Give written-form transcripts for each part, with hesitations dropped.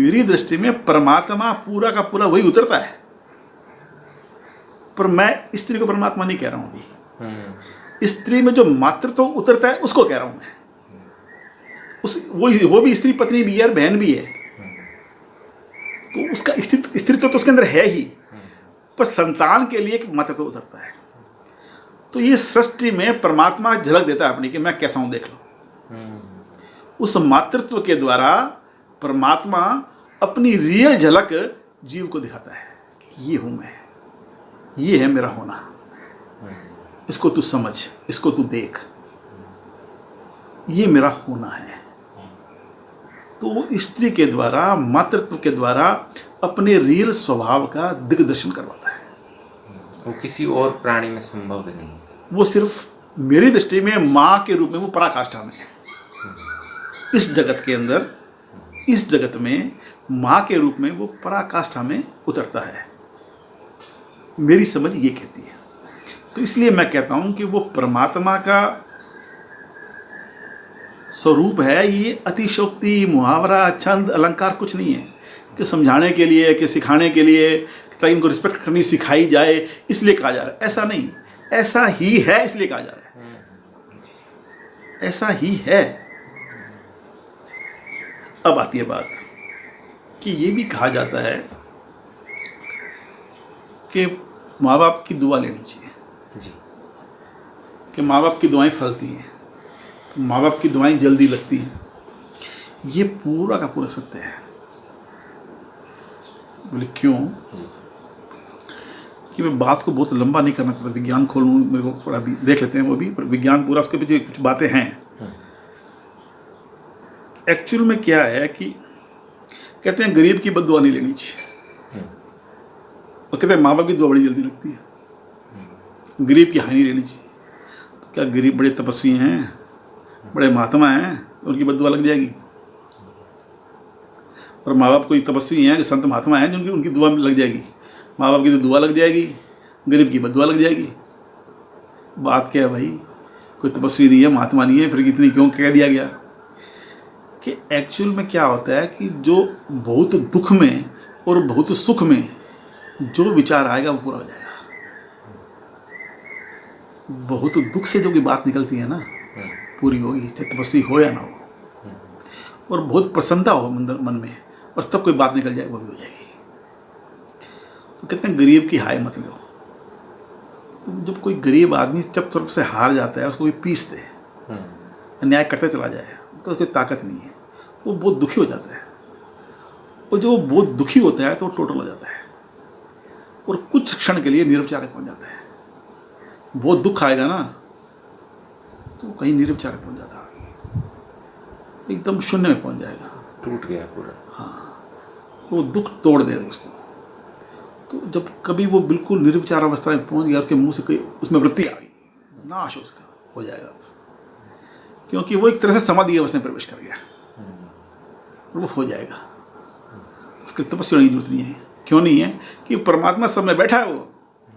मेरी दृष्टि में परमात्मा पूरा का पूरा वही उतरता है, पर मैं स्त्री को परमात्मा नहीं कह रहा हूं अभी। स्त्री में जो मातृत्व उतरता है उसको कह रहा हूं मैं। वो भी स्त्री पत्नी भी है और बहन भी है, तो उसका स्त्रीत्व तो उसके अंदर है ही, पर संतान के लिए एक मातृत्व उतरता है। तो ये सृष्टि में परमात्मा झलक देता है अपनी कि मैं कैसा हूं देख लो। उस मातृत्व के द्वारा परमात्मा अपनी रियल झलक जीव को दिखाता है कि ये हूं मैं, ये है मेरा होना, इसको तू समझ, इसको तू देख, ये मेरा होना है। तो वो स्त्री के द्वारा, मातृत्व के द्वारा अपने रियल स्वभाव का दिग्दर्शन करवाता है। वो किसी और प्राणी में संभव नहीं। वो सिर्फ मेरी दृष्टि में माँ के रूप में वो पराकाष्ठा में है। इस जगत के अंदर, इस जगत में माँ के रूप में वो पराकाष्ठा में उतरता है, मेरी समझ ये कहती है। तो इसलिए मैं कहता हूँ कि वो परमात्मा का स्वरूप है। ये अतिशोक्ति, मुहावरा, छंद, अलंकार कुछ नहीं है कि समझाने के लिए, कि सिखाने के लिए, ताकि इनको रिस्पेक्ट करनी सिखाई जाए इसलिए कहा जा रहा है। ऐसा नहीं, ऐसा ही है इसलिए कहा जा रहा है, ऐसा ही है। अब आती है बात कि ये भी कहा जाता है कि माँ बाप की दुआ लेनी चाहिए जी, कि माँ बाप की दुआएं फलती हैं, तो माँ बाप की दुआएं जल्दी लगती हैं। ये पूरा का पूरा सत्य है। बोले क्यों? कि मैं बात को बहुत लंबा नहीं करना चाहता, विज्ञान खोलूँ, मेरे को थोड़ा भी देख लेते हैं वो भी, पर विज्ञान पूरा उसके पीछे कुछ बातें हैं। एक्चुअल में क्या है कि कहते हैं गरीब की बद्दुआ नहीं लेनी चाहिए, और कहते हैं माँ बाप की दुआ बड़ी जल्दी लगती है, गरीब की हानि लेनी चाहिए। तो क्या गरीब बड़े तपस्वी हैं, बड़े महात्मा हैं, उनकी बद्दुआ लग जाएगी? और माँ बाप कोई तपस्वी हैं, संत महात्मा हैं, जिनकी उनकी दुआ लग जाएगी? माँ बाप की तो दुआ लग जाएगी, गरीब की बद्दुआ लग जाएगी। बात क्या है भाई? कोई तपस्वी नहीं है, महात्मा नहीं है, फिर इतनी क्यों कह दिया गया? कि एक्चुअल में क्या होता है कि जो बहुत दुख में और बहुत सुख में जो विचार आएगा वो पूरा हो जाएगा। बहुत दुख से जो की बात निकलती है ना, पूरी होगी, चाहे तपस्वी हो या ना हो। और बहुत प्रसन्नता हो मन में, और तब कोई बात निकल जाए, वो भी हो जाएगी। तो कहते हैं गरीब की हाय मत लो। तो जब कोई गरीब आदमी जब तरफ से हार जाता है, उसको कोई पीस दे, अन्याय करते चला जाए, उसको कोई ताकत नहीं है, वो बहुत दुखी हो जाता है। और जो बहुत दुखी होता है तो वो टोटल हो जाता है, और कुछ क्षण के लिए निरवचारक बन जाता है। बहुत दुख आएगा ना तो कहीं निरवचारक बन जाता है, एकदम शून्य में पहुंच जाएगा, टूट गया पूरा। हाँ, वो दुख तोड़ दे उसको। तो जब कभी वो बिल्कुल निर्विचार अवस्था में पहुंच गया, उसके मुंह से कोई उसमें वृत्ति आ गई, नाश उसका हो जाएगा, क्योंकि वो एक तरह से समाधि अवस्था में प्रवेश कर गया, और वो हो जाएगा। उसकी तपस्या की जरूरत नहीं है। क्यों नहीं है? कि परमात्मा सब में बैठा है, वो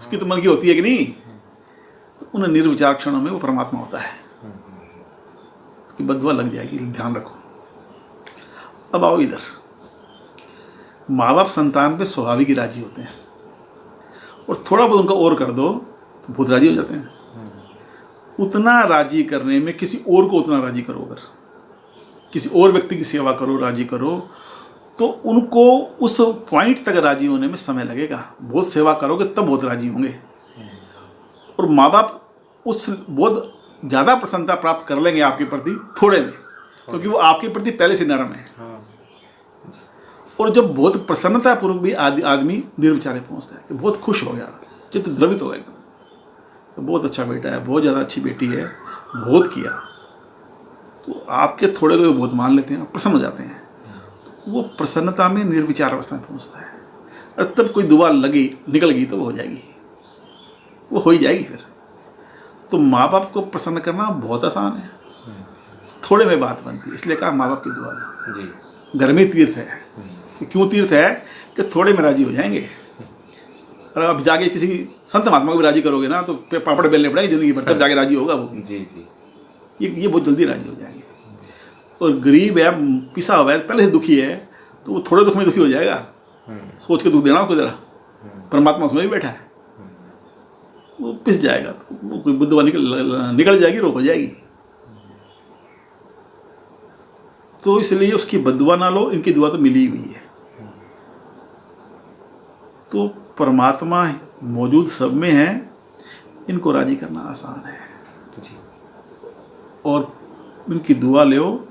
उसकी तो मन की होती है कि नहीं? तो उन निर्विचार क्षणों में वो परमात्मा होता है, उसकी बद्दुआ लग जाएगी, ध्यान रखो। अब आओ इधर, माँ बाप संतान पे स्वाभाविक ही राजी होते हैं, और थोड़ा बहुत उनका और कर दो तो बहुत राजी हो जाते हैं। उतना राजी करने में किसी और को उतना राजी करो, अगर किसी और व्यक्ति की सेवा करो, राजी करो, तो उनको उस पॉइंट तक राजी होने में समय लगेगा। बहुत सेवा करोगे तब बहुत राजी होंगे, और माँ बाप उस बहुत ज़्यादा प्रसन्नता प्राप्त कर लेंगे आपके प्रति थोड़े में, क्योंकि वो आपके प्रति पहले से नरम है। और जब बहुत प्रसन्नता पूर्वक भी आदमी निर्विचारे पहुंचता है कि बहुत खुश हो गया, चित्त द्रवित हो गया एकदम, तो बहुत अच्छा बेटा है, बहुत ज़्यादा अच्छी बेटी है, बहुत किया, तो आपके थोड़े को बहुत मान लेते हैं, प्रसन्न हो जाते हैं। तो वो प्रसन्नता में निर्विचार अवस्था में पहुंचता है, और तब कोई दुआ लगी निकल गई तो वो हो जाएगी, वो हो ही जाएगी फिर। तो माँ बाप को प्रसन्न करना बहुत आसान है, थोड़े में बात बनती है, इसलिए कहा माँ बाप की दुआ जी। घर में तीर्थ है। क्यों तीर्थ है? कि थोड़े में राजी हो जाएंगे, और अब जाके किसी संत महात्मा को भी राजी करोगे ना तो पापड़ बेलने पड़ेंगे जिंदगी भर, तब जाके राजी होगा वो भी। जी। ये बहुत जल्दी राजी हो जाएंगे। और गरीब है, पिसा हुआ है, पहले से दुखी है, तो तो वो थोड़े दुख में दुखी हो जाएगा, सोच के दुख देना उसको जरा। परमात्मा उसमें भी बैठा है, वो पिस जाएगा, वो कोई बुद्धवा निकल जाएगी, रोक हो जाएगी। तो इसलिए उसकी बद्दुआ ना लो, इनकी दुआ तो मिली हुई है। तो परमात्मा मौजूद सब में है, इनको राजी करना आसान है जी। और इनकी दुआ लो।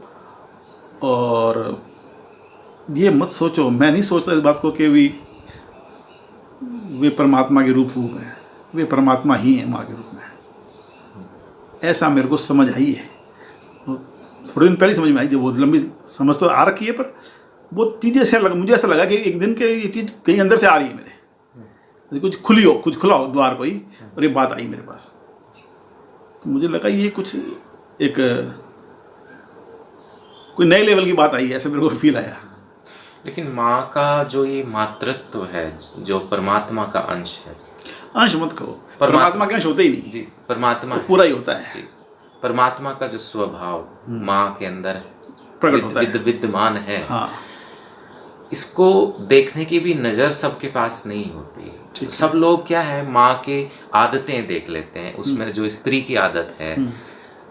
और ये मत सोचो, मैं नहीं सोचता इस बात को कि वे परमात्मा के रूप हैं, वे परमात्मा ही हैं माँ के रूप में। ऐसा मेरे को समझ आई है, थोड़े दिन पहले समझ में आई, जो बहुत लंबी समझ तो आ रखी है, पर वो चीज़ ऐसा लगा, मुझे ऐसा लगा कि एक दिन के ये चीज़ कहीं अंदर से आ रही है मेरे, कुछ खुली हो, कुछ खुला हो द्वार कोई, और ये बात आई मेरे पास। तो मुझे लगा ये कुछ एक कोई नए लेवल की बात आई है, ऐसे मेरे को फील आया। लेकिन माँ का जो ये मातृत्व है, जो परमात्मा का अंश है, अंश मत कहो, परमात्मा के अंश होते ही नहीं जी, परमात्मा वो पूरा ही होता है जी। परमात्मा का जो स्वभाव माँ के अंदर प्रकट होता है, विद्यमान है, हाँ। इसको देखने की भी नज़र सबके पास नहीं होती। ठीक सब लोग क्या है, माँ के आदतें देख लेते हैं, उसमें जो स्त्री की आदत है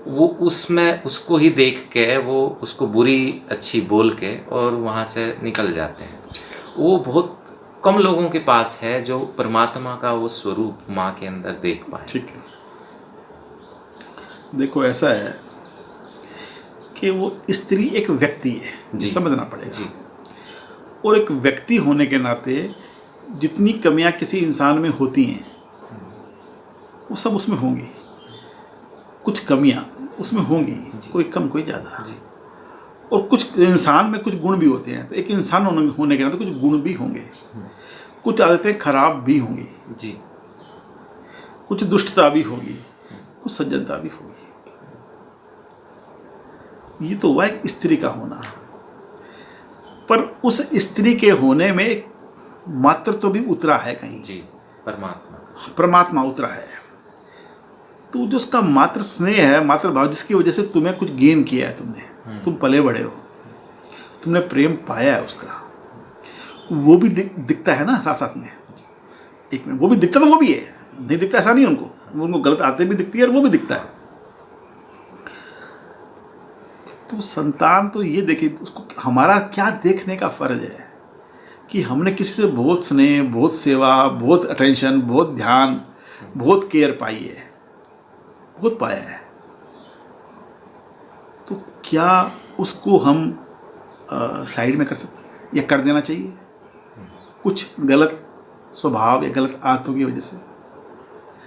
वो उसमें उसको ही देख के वो उसको बुरी अच्छी बोल के और वहाँ से निकल जाते हैं। वो बहुत कम लोगों के पास है जो परमात्मा का वो स्वरूप माँ के अंदर देख पाए। ठीक है, देखो ऐसा है कि वो स्त्री एक व्यक्ति है, जी, समझना पड़ेगा जी। और एक व्यक्ति होने के नाते जितनी कमियां किसी इंसान में होती हैं वो सब उसमें होंगी, कुछ कमियां उसमें होंगी, कोई कम कोई ज़्यादा। और कुछ इंसान में कुछ गुण भी होते हैं, तो एक इंसान होने के नाते कुछ गुण भी होंगे, कुछ आदतें खराब भी होंगी जी, कुछ दुष्टता भी होगी, कुछ सज्जनता भी होगी। ये तो हुआ एक स्त्री का होना, पर उस स्त्री के होने में एक मातृत्व तो भी उतरा है कहीं जी। परमात्मा उतरा है। तो जो उसका मातृ स्नेह है, मातृ भाव, जिसकी वजह से तुम्हें कुछ गेन किया है, तुम पले बड़े हो, तुमने प्रेम पाया है उसका, वो भी दिखता है ना साथ साथ में। एक में वो भी दिखता, तो वो भी है, नहीं दिखता ऐसा नहीं, उनको गलत आते भी दिखती है और वो भी दिखता है। तो संतान तो ये देखे, उसको हमारा क्या देखने का फर्ज है कि हमने किसी से बहुत स्नेह, बहुत सेवा, बहुत अटेंशन, बहुत ध्यान, बहुत केयर पाई है, बहुत पाया है। तो क्या उसको हम साइड में कर सकते हैं या कर देना चाहिए कुछ गलत स्वभाव या गलत आदतों की वजह से?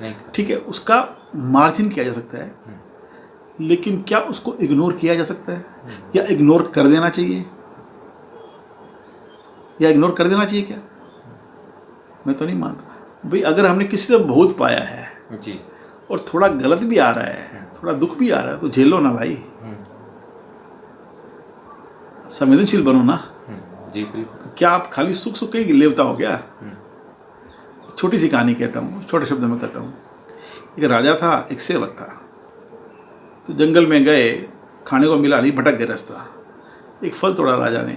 नहीं। ठीक है, उसका मार्जिन किया जा सकता है, लेकिन क्या उसको इग्नोर किया जा सकता है या इग्नोर कर देना चाहिए? या इग्नोर कर देना चाहिए क्या? मैं तो नहीं मानता भाई। अगर हमने किसी से बहुत पाया है जी और थोड़ा गलत भी आ रहा है, थोड़ा दुख भी आ रहा है, तो झेलो ना भाई, संवेदनशील बनो ना। जी बिल्कुल। क्या आप खाली सुख सुख के लेवता हो क्या? छोटी सी कहानी कहता हूँ, छोटे शब्दों में कहता हूँ। एक राजा था, एक सेवक था। तो जंगल में गए, खाने को मिला नहीं, भटक गए रास्ता। एक फल तोड़ा राजा ने,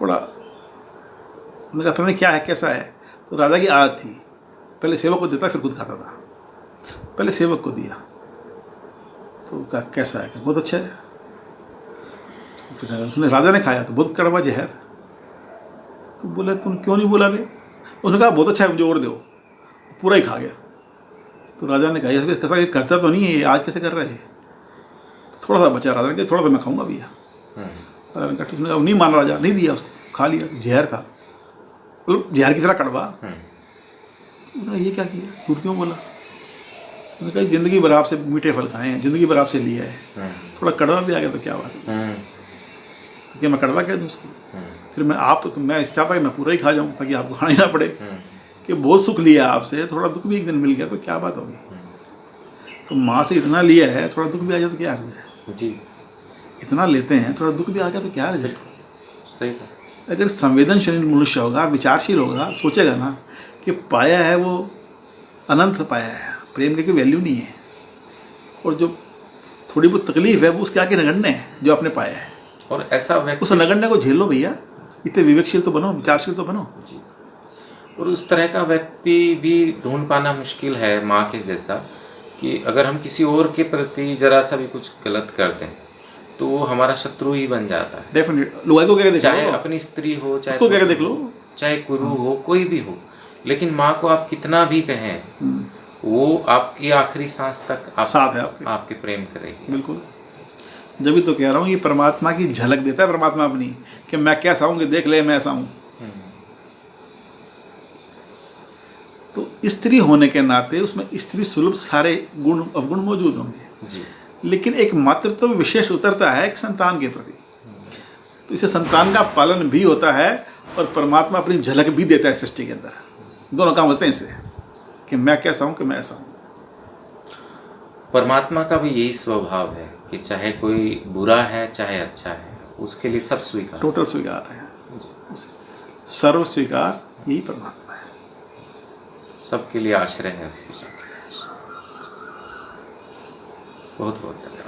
थोड़ा उन्होंने कहा पता नहीं क्या है, कैसा है। तो राजा की आदत थी, पहले सेवक को देता फिर खुद खाता था। पहले सेवक को दिया, तो कहा कैसा है? बहुत अच्छा है। फिर उसने, राजा ने खाया तो बहुत कड़वा जहर। तो बोले तुम क्यों नहीं बोला रे? उसने कहा बहुत अच्छा है, मुझे और दो। पूरा ही खा गया। तो राजा ने कहा कैसा करता तो नहीं है, आज कैसे कर रहे हैं? तो थोड़ा सा बचा। राजा ने कहा थोड़ा सा मैं खाऊंगा भैया। राजा ने कहा ठीक है। नहीं माना राजा, नहीं दिया उसको, खा लिया। जहर था, मतलब जहर की तरह कड़वा। ये क्या किया, झूठ क्यों बोला? उन्होंने कहा जिंदगी भर आपसे मीठे फल खाए हैं, जिंदगी भर आपसे लिया है, थोड़ा कड़वा भी आ गया तो क्या बात है? तो क्या मैं कड़वा कह दूँ उसको? फिर मैं इस चाहता कि मैं पूरा ही खा जाऊँ ताकि आपको खाना ही ना पड़े कि बहुत सुख लिया आपसे, थोड़ा दुख भी एक दिन मिल गया तो क्या बात होगी? तो माँ से इतना लिया है, थोड़ा दुख भी आ जाए तो क्या अर्ज है? जी, इतना लेते हैं, थोड़ा दुख भी आ गया तो क्या अर्ज है? सही बात। अगर संवेदनशील मनुष्य होगा, विचारशील होगा, सोचेगा ना कि पाया है वो अनंत पाया है, प्रेम की कोई वैल्यू नहीं है, और जो थोड़ी बहुत तकलीफ है वो उसके आगे नगण्य है जो आपने पाया है। और ऐसा व्यक्ति, उस नगण्य को झेल लो भैया। इतने विवेकशील तो बनो, विचारशील तो बनो। जी। और उस तरह का व्यक्ति भी ढूंढ पाना मुश्किल है माँ के जैसा, कि अगर हम किसी और के प्रति जरा सा भी कुछ गलत कर दें तो वो हमारा शत्रु ही बन जाता है। डेफिनेट लोगों को क्या देख चाहे लो, अपनी स्त्री हो, चाहे उसको क्या देख लो, चाहे गुरु हो, कोई भी हो, लेकिन माँ को आप कितना भी कहें वो आपकी आखिरी सांस तक साथ है आपके प्रेम करेगी। बिल्कुल। जब भी तो कह रहा हूँ ये परमात्मा की झलक देता है परमात्मा अपनी, कि मैं कैसा हूँ कि देख ले मैं ऐसा हूँ। तो स्त्री होने के नाते उसमें स्त्री सुलभ सारे गुण अवगुण मौजूद होंगे जी। लेकिन एक मातृत्व विशेष उतरता है एक संतान के प्रति, तो इसे संतान का पालन भी होता है और परमात्मा अपनी झलक भी देता है सृष्टि के अंदर। दोनों काम होते हैं इससे, कि मैं कैसा हूँ कि मैं ऐसा हूँ। परमात्मा का भी यही स्वभाव है कि चाहे कोई बुरा है चाहे अच्छा है, उसके लिए सब स्वीकार, टोटल स्वीकार है, सर्व स्वीकार, यही परमात्मा है, सबके लिए आश्रय है उसकी। बहुत बहुत धन्यवाद।